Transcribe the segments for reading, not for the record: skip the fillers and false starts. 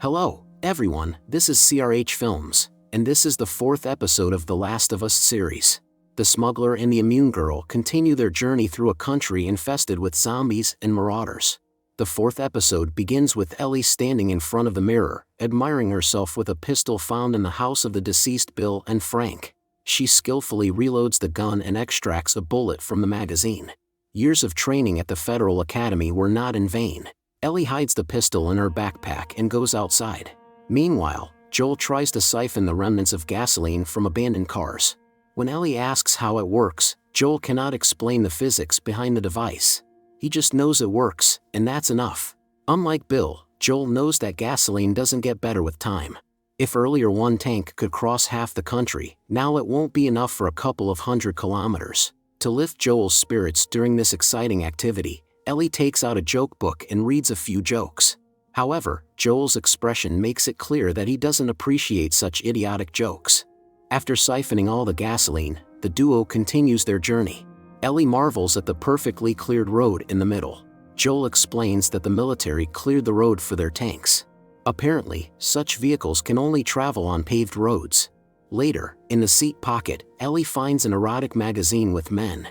Hello, everyone, this is CRH Films, and this is the 4th episode of The Last of Us series. The smuggler and the immune girl continue their journey through a country infested with zombies and marauders. The 4th episode begins with Ellie standing in front of the mirror, admiring herself with a pistol found in the house of the deceased Bill and Frank. She skillfully reloads the gun and extracts a bullet from the magazine. Years of training at the Federal Academy were not in vain. Ellie hides the pistol in her backpack and goes outside. Meanwhile, Joel tries to siphon the remnants of gasoline from abandoned cars. When Ellie asks how it works, Joel cannot explain the physics behind the device. He just knows it works, and that's enough. Unlike Bill, Joel knows that gasoline doesn't get better with time. If earlier one tank could cross half the country, now it won't be enough for a couple of 100 kilometers. To lift Joel's spirits during this exciting activity, Ellie takes out a joke book and reads a few jokes. However, Joel's expression makes it clear that he doesn't appreciate such idiotic jokes. After siphoning all the gasoline, the duo continues their journey. Ellie marvels at the perfectly cleared road in the middle. Joel explains that the military cleared the road for their tanks. Apparently, such vehicles can only travel on paved roads. Later, in the seat pocket, Ellie finds an erotic magazine with men.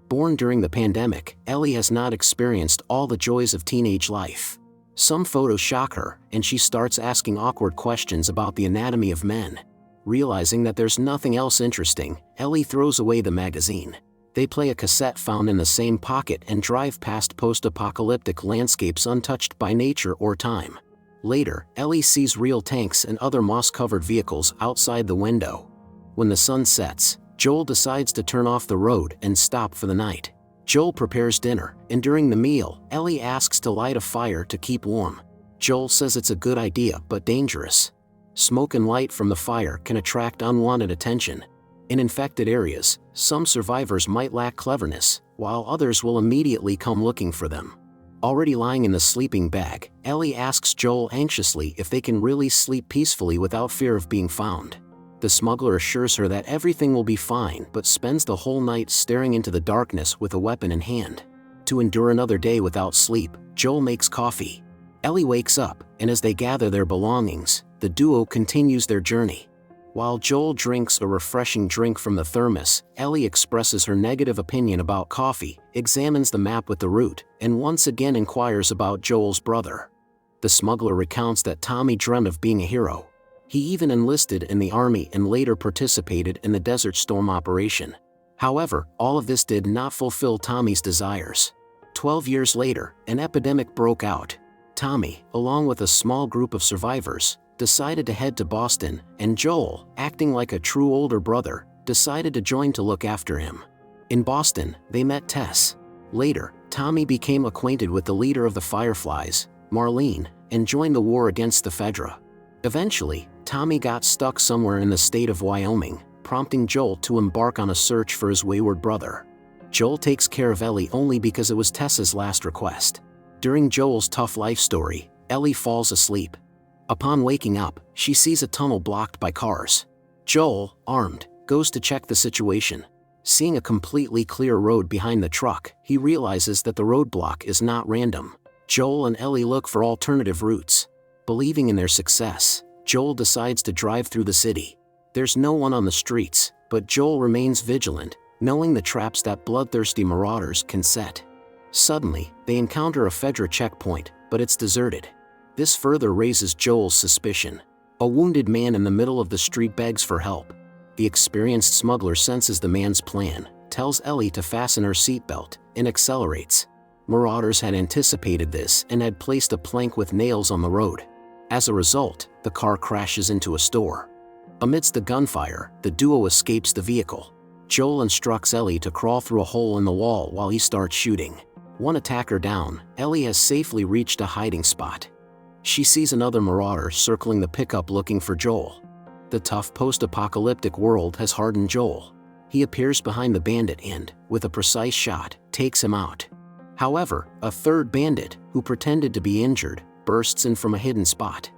Born during the pandemic, Ellie has not experienced all the joys of teenage life. Some photos shock her, and she starts asking awkward questions about the anatomy of men. Realizing that there's nothing else interesting, Ellie throws away the magazine. They play a cassette found in the same pocket and drive past post-apocalyptic landscapes untouched by nature or time. Later, Ellie sees real tanks and other moss-covered vehicles outside the window. When the sun sets, Joel decides to turn off the road and stop for the night. Joel prepares dinner, and during the meal, Ellie asks to light a fire to keep warm. Joel says it's a good idea but dangerous. Smoke and light from the fire can attract unwanted attention. In infected areas, some survivors might lack cleverness, while others will immediately come looking for them. Already lying in the sleeping bag, Ellie asks Joel anxiously if they can really sleep peacefully without fear of being found. The smuggler assures her that everything will be fine but spends the whole night staring into the darkness with a weapon in hand. To endure another day without sleep, Joel makes coffee. Ellie wakes up, and as they gather their belongings, the duo continues their journey. While Joel drinks a refreshing drink from the thermos, Ellie expresses her negative opinion about coffee, examines the map with the route, and once again inquires about Joel's brother. The smuggler recounts that Tommy dreamt of being a hero. He even enlisted in the army and later participated in the Desert Storm operation. However, all of this did not fulfill Tommy's desires. 12 years later, an epidemic broke out. Tommy, along with a small group of survivors, decided to head to Boston, and Joel, acting like a true older brother, decided to join to look after him. In Boston, they met Tess. Later, Tommy became acquainted with the leader of the Fireflies, Marlene, and joined the war against the Fedra. Eventually, Tommy got stuck somewhere in the state of Wyoming, prompting Joel to embark on a search for his wayward brother. Joel takes care of Ellie only because it was Tess's last request. During Joel's tough life story, Ellie falls asleep. Upon waking up, she sees a tunnel blocked by cars. Joel, armed, goes to check the situation. Seeing a completely clear road behind the truck, he realizes that the roadblock is not random. Joel and Ellie look for alternative routes. Believing in their success, Joel decides to drive through the city. There's no one on the streets, but Joel remains vigilant, knowing the traps that bloodthirsty marauders can set. Suddenly, they encounter a Fedra checkpoint, but it's deserted. This further raises Joel's suspicion. A wounded man in the middle of the street begs for help. The experienced smuggler senses the man's plan, tells Ellie to fasten her seatbelt, and accelerates. Marauders had anticipated this and had placed a plank with nails on the road. As a result, the car crashes into a store. Amidst the gunfire, the duo escapes the vehicle. Joel instructs Ellie to crawl through a hole in the wall while he starts shooting. One attacker down, Ellie has safely reached a hiding spot. She sees another marauder circling the pickup looking for Joel. The tough post-apocalyptic world has hardened Joel. He appears behind the bandit and, with a precise shot, takes him out. However, a third bandit, who pretended to be injured, bursts in from a hidden spot.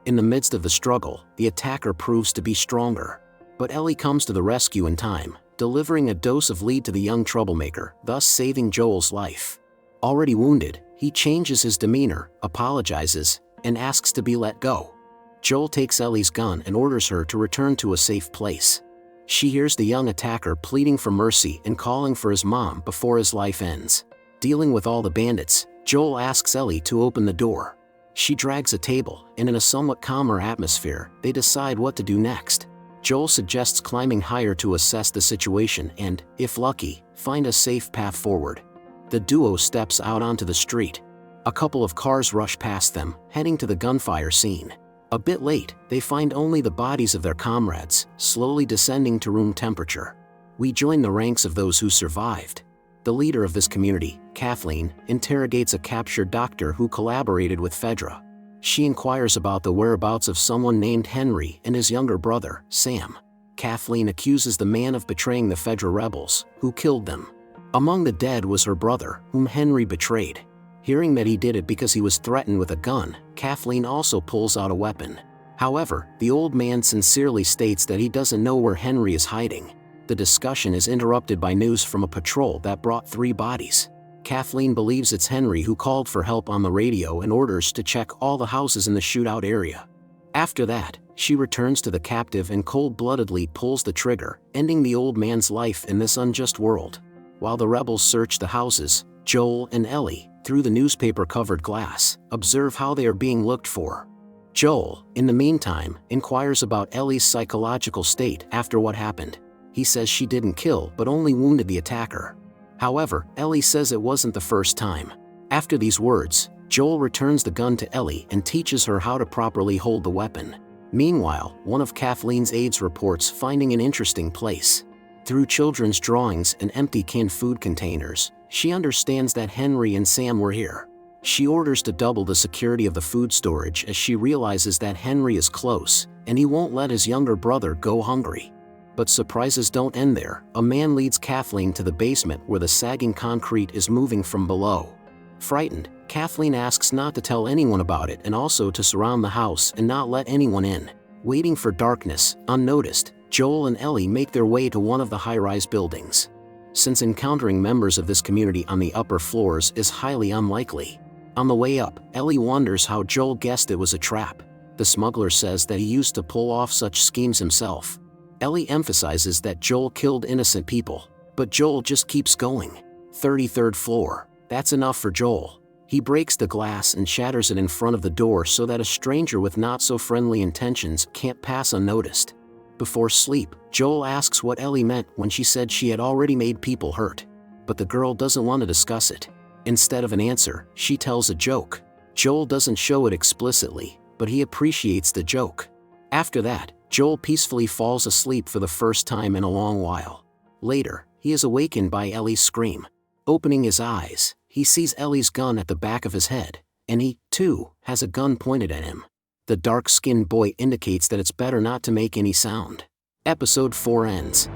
In the midst of the struggle, the attacker proves to be stronger. But Ellie comes to the rescue in time, delivering a dose of lead to the young troublemaker, thus saving Joel's life. Already wounded, he changes his demeanor, apologizes, and asks to be let go. Joel takes Ellie's gun and orders her to return to a safe place. She hears the young attacker pleading for mercy and calling for his mom before his life ends. Dealing with all the bandits, Joel asks Ellie to open the door. She drags a table, and in a somewhat calmer atmosphere, they decide what to do next. Joel suggests climbing higher to assess the situation and, if lucky, find a safe path forward. The duo steps out onto the street. A couple of cars rush past them, heading to the gunfire scene. A bit late, they find only the bodies of their comrades, slowly descending to room temperature. We join the ranks of those who survived. The leader of this community, Kathleen, interrogates a captured doctor who collaborated with Fedra. She inquires about the whereabouts of someone named Henry and his younger brother, Sam. Kathleen accuses the man of betraying the Fedra rebels, who killed them. Among the dead was her brother, whom Henry betrayed. Hearing that he did it because he was threatened with a gun, Kathleen also pulls out a weapon. However, the old man sincerely states that he doesn't know where Henry is hiding. The discussion is interrupted by news from a patrol that brought 3 bodies. Kathleen believes it's Henry who called for help on the radio and orders to check all the houses in the shootout area. After that, she returns to the captive and cold-bloodedly pulls the trigger, ending the old man's life in this unjust world. While the rebels search the houses, Joel and Ellie, through the newspaper-covered glass, observe how they are being looked for. Joel, in the meantime, inquires about Ellie's psychological state after what happened. He says she didn't kill but only wounded the attacker. However, Ellie says it wasn't the first time. After these words, Joel returns the gun to Ellie and teaches her how to properly hold the weapon. Meanwhile, one of Kathleen's aides reports finding an interesting place. Through children's drawings and empty canned food containers, she understands that Henry and Sam were here. She orders to double the security of the food storage as she realizes that Henry is close, and he won't let his younger brother go hungry. But surprises don't end there. A man leads Kathleen to the basement where the sagging concrete is moving from below. Frightened, Kathleen asks not to tell anyone about it and also to surround the house and not let anyone in. Waiting for darkness, unnoticed, Joel and Ellie make their way to one of the high-rise buildings. Since encountering members of this community on the upper floors is highly unlikely. On the way up, Ellie wonders how Joel guessed it was a trap. The smuggler says that he used to pull off such schemes himself. Ellie emphasizes that Joel killed innocent people, but Joel just keeps going. 33rd floor. That's enough for Joel. He breaks the glass and shatters it in front of the door so that a stranger with not-so-friendly intentions can't pass unnoticed. Before sleep, Joel asks what Ellie meant when she said she had already made people hurt. But the girl doesn't want to discuss it. Instead of an answer, she tells a joke. Joel doesn't show it explicitly, but he appreciates the joke. After that, Joel peacefully falls asleep for the first time in a long while. Later, he is awakened by Ellie's scream. Opening his eyes, he sees Ellie's gun at the back of his head, and he, too, has a gun pointed at him. The dark-skinned boy indicates that it's better not to make any sound. Episode 4 ends.